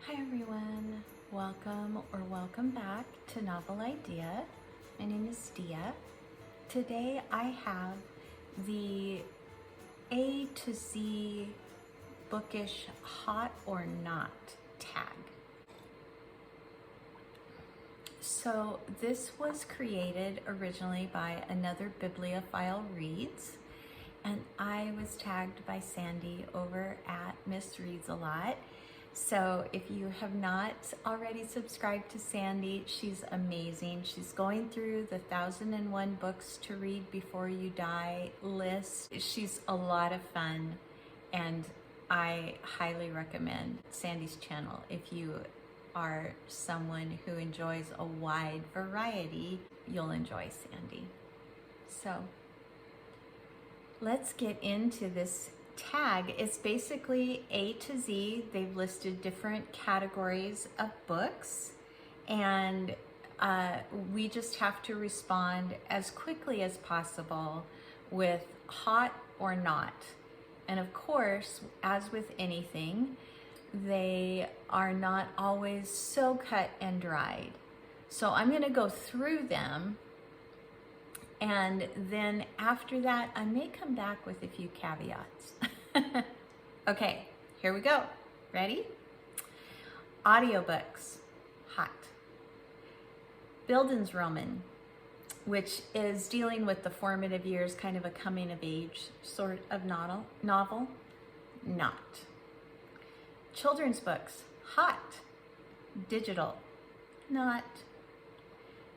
Hi everyone, welcome back to Novel Idea. My name is Dia. Today I have the A to Z bookish hot or not tag. So this was created originally by Another Bibliophile Reads, and I was tagged by Sandy over at Miss Reads a Lot. So if you have not already subscribed to Sandy, she's amazing. She's going through the 1001 books to read before you die list. She's a lot of fun, and I highly recommend Sandy's channel if you are someone who enjoys a wide variety. You'll enjoy Sandy. So let's get into this tag. It's basically A to Z. They've listed different categories of books, and we just have to respond as quickly as possible with hot or not. And of course, as with anything, they are not always so cut and dried. So I'm going to go through them, and then after that, I may come back with a few caveats. Okay, here we go. Ready? Audiobooks, hot. Bildungsroman, which is dealing with the formative years, kind of a coming of age sort of novel, not. Children's books, hot. Digital, not.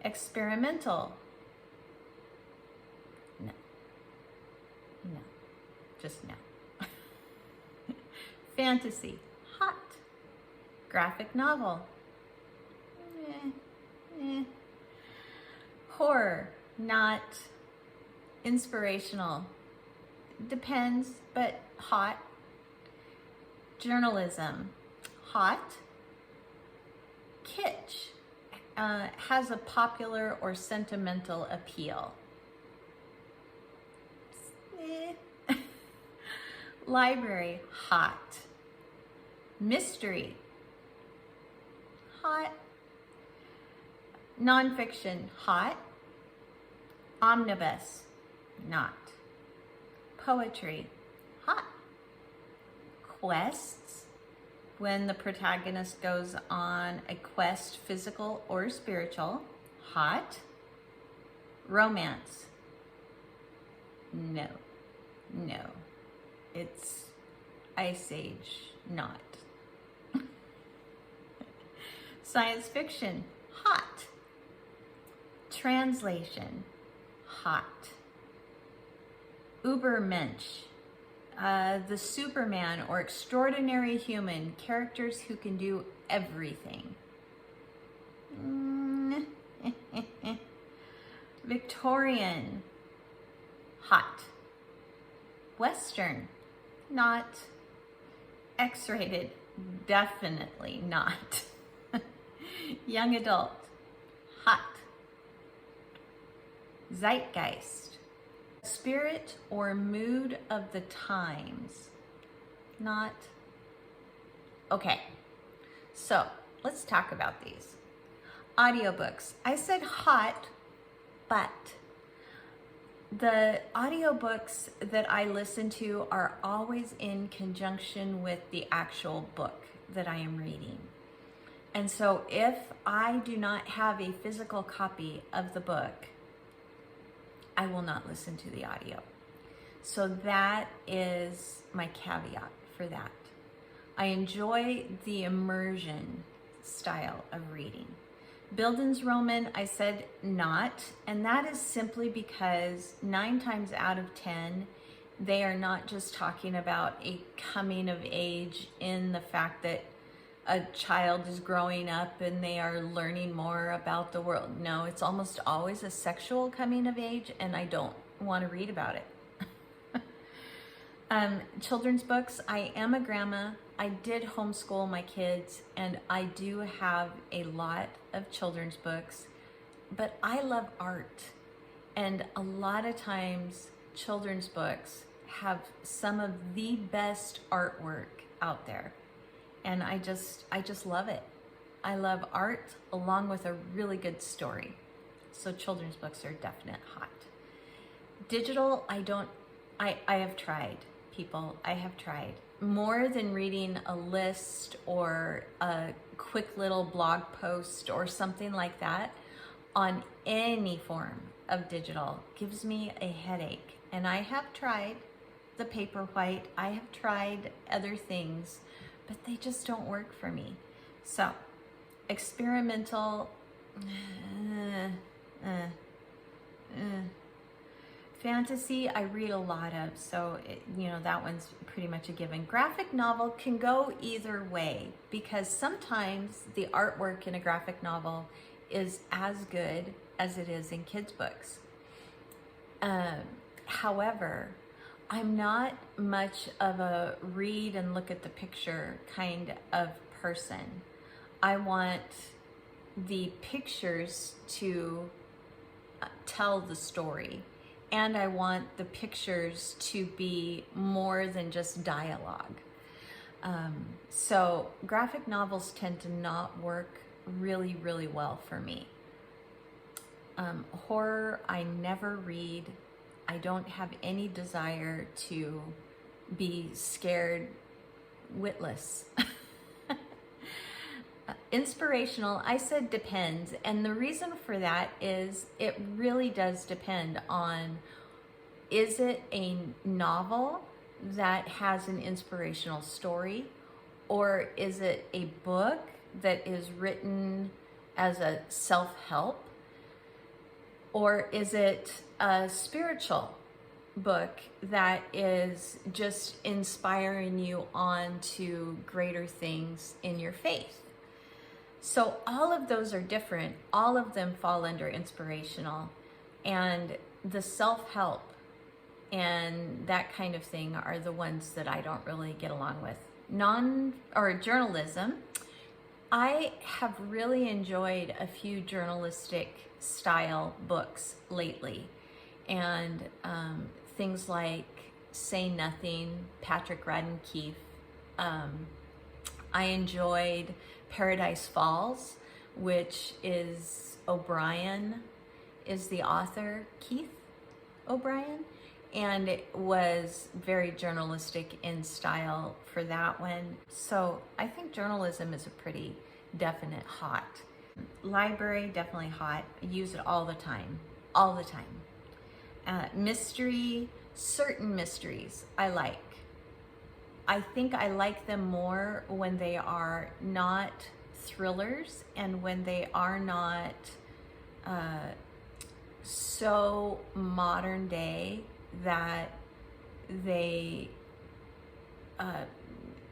Experimental, no. No, just no. Fantasy, hot. Graphic novel, Horror, not. Inspirational, depends, but hot. Journalism, hot. Kitsch, has a popular or sentimental appeal. Library, hot. Mystery, hot. Nonfiction, hot. Omnibus, not. Poetry, hot. Quests, when the protagonist goes on a quest, physical or spiritual, hot. Romance, no. It's Ice Age, not. Science fiction, hot. Translation, hot. Übermensch, the Superman or extraordinary human, characters who can do everything. Victorian, hot. Western, not. X-rated, definitely not. Young adult, hot. Zeitgeist, spirit or mood of the times, not. Okay, so let's talk about these. Audiobooks, I said hot, but the audiobooks that I listen to are always in conjunction with the actual book that I am reading. And so if I do not have a physical copy of the book, I will not listen to the audio. So that is my caveat for that. I enjoy the immersion style of reading. Bildungsroman, I said not, and that is simply because 9 times out of 10, they are not just talking about a coming of age in the fact that a child is growing up and they are learning more about the world. No, it's almost always a sexual coming of age, and I don't want to read about it. Children's books, I am a grandma. I did homeschool my kids, and I do have a lot of children's books, but I love art. And a lot of times children's books have some of the best artwork out there. And I just love it. I love art along with a really good story. So children's books are definite hot. Digital, I have tried, people. I have tried. More than reading a list or a quick little blog post or something like that on any form of digital gives me a headache. And I have tried the Paperwhite. I have tried other things, but they just don't work for me. So, experimental, fantasy, I read a lot of, so that one's pretty much a given. Graphic novel can go either way because sometimes the artwork in a graphic novel is as good as it is in kids' books. However, I'm not much of a read and look at the picture kind of person. I want the pictures to tell the story, and I want the pictures to be more than just dialogue. So graphic novels tend to not work really, really well for me. Horror, I never read. I don't have any desire to be scared witless. Inspirational, I said depends, and the reason for that is it really does depend on, is it a novel that has an inspirational story, or is it a book that is written as a self-help, or is it a spiritual book that is just inspiring you on to greater things in your faith? So all of those are different. All of them fall under inspirational, and the self-help and that kind of thing are the ones that I don't really get along with. Journalism, I have really enjoyed a few journalistic style books lately, and things like Say Nothing, Patrick Radden Keefe. I enjoyed Paradise Falls, which is O'Brien is the author, Keith O'Brien, and it was very journalistic in style for that one. So I think journalism is a pretty definite hot. Library, definitely hot. I use it all the time, all the time. Mystery, certain mysteries I like. I think I like them more when they are not thrillers and when they are not so modern day that they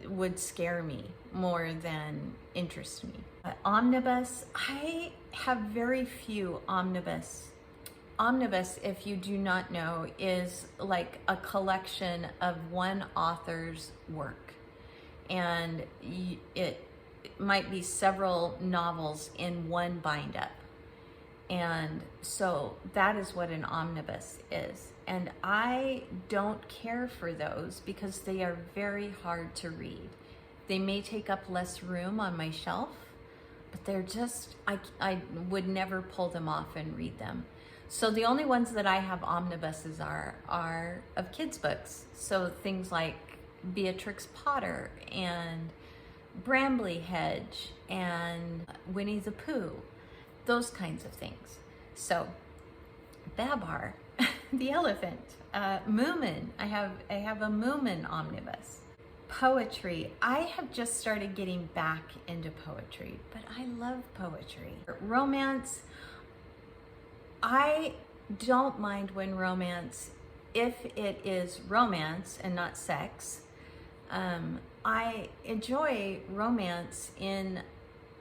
would scare me more than interest me. Omnibus, I have very few omnibus. Omnibus, if you do not know, is like a collection of one author's work. And it might be several novels in one bind up. And so that is what an omnibus is. And I don't care for those because they are very hard to read. They may take up less room on my shelf, but they're just, I would never pull them off and read them. So the only ones that I have omnibuses are of kids' books. So things like Beatrix Potter and Bramley Hedge and Winnie the Pooh, those kinds of things. So Babar, the elephant, Moomin, I have a Moomin omnibus. Poetry, I have just started getting back into poetry, but I love poetry. Romance, I don't mind when romance, if it is romance and not sex. I enjoy romance in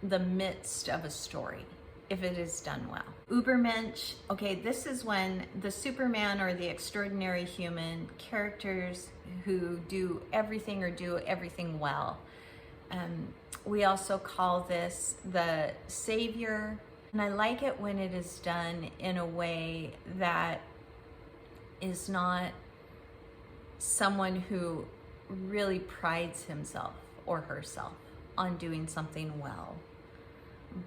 the midst of a story, if it is done well. Übermensch, okay, this is when the Superman or the extraordinary human characters who do everything or do everything well. We also call this the savior. And I like it when it is done in a way that is not someone who really prides himself or herself on doing something well,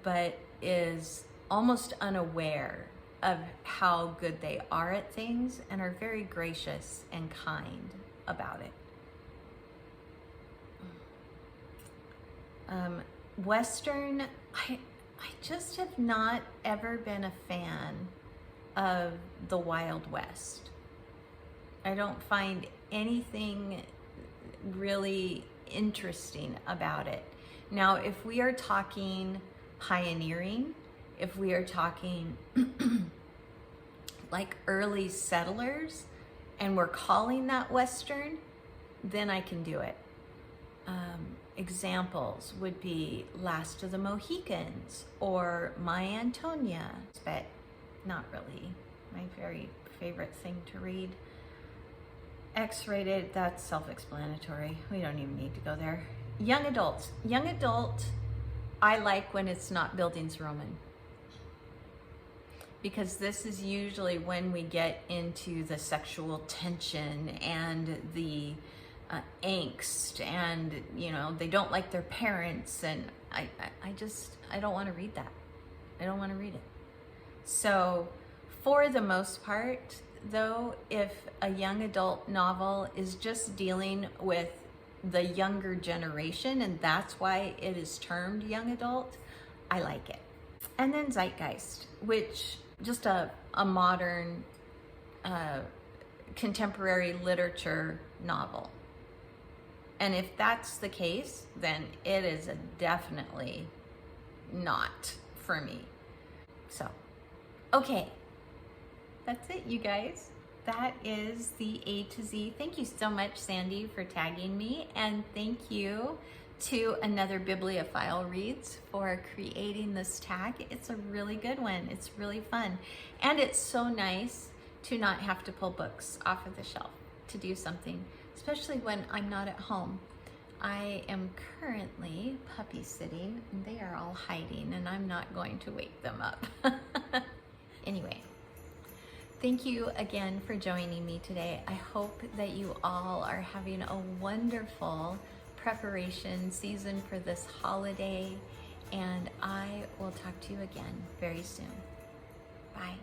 but is almost unaware of how good they are at things and are very gracious and kind about it. Western, I just have not ever been a fan of the Wild West. I don't find anything really interesting about it. Now, if we are talking pioneering, if we are talking like early settlers and we're calling that Western, then I can do it. Examples would be Last of the Mohicans or My Antonia, but not really my very favorite thing to read. X-rated, that's self-explanatory. We don't even need to go there. Young adults. Young adult, I like when it's not Bildungsroman, because this is usually when we get into the sexual tension and the angst, and they don't like their parents, and I don't want to read that. I don't want to read it. So for the most part, though, if a young adult novel is just dealing with the younger generation, and that's why it is termed young adult, I like it. And then Zeitgeist, which just a modern contemporary literature novel. And if that's the case, then it is definitely not for me. So, okay. That's it, you guys. That is the A to Z. Thank you so much, Sandy, for tagging me. And thank you to Another Bibliophile Reads for creating this tag. It's a really good one. It's really fun. And it's so nice to not have to pull books off of the shelf to do something, especially when I'm not at home. I am currently puppy sitting, and they are all hiding, and I'm not going to wake them up. Anyway. Thank you again for joining me today. I hope that you all are having a wonderful preparation season for this holiday, and I will talk to you again very soon. Bye.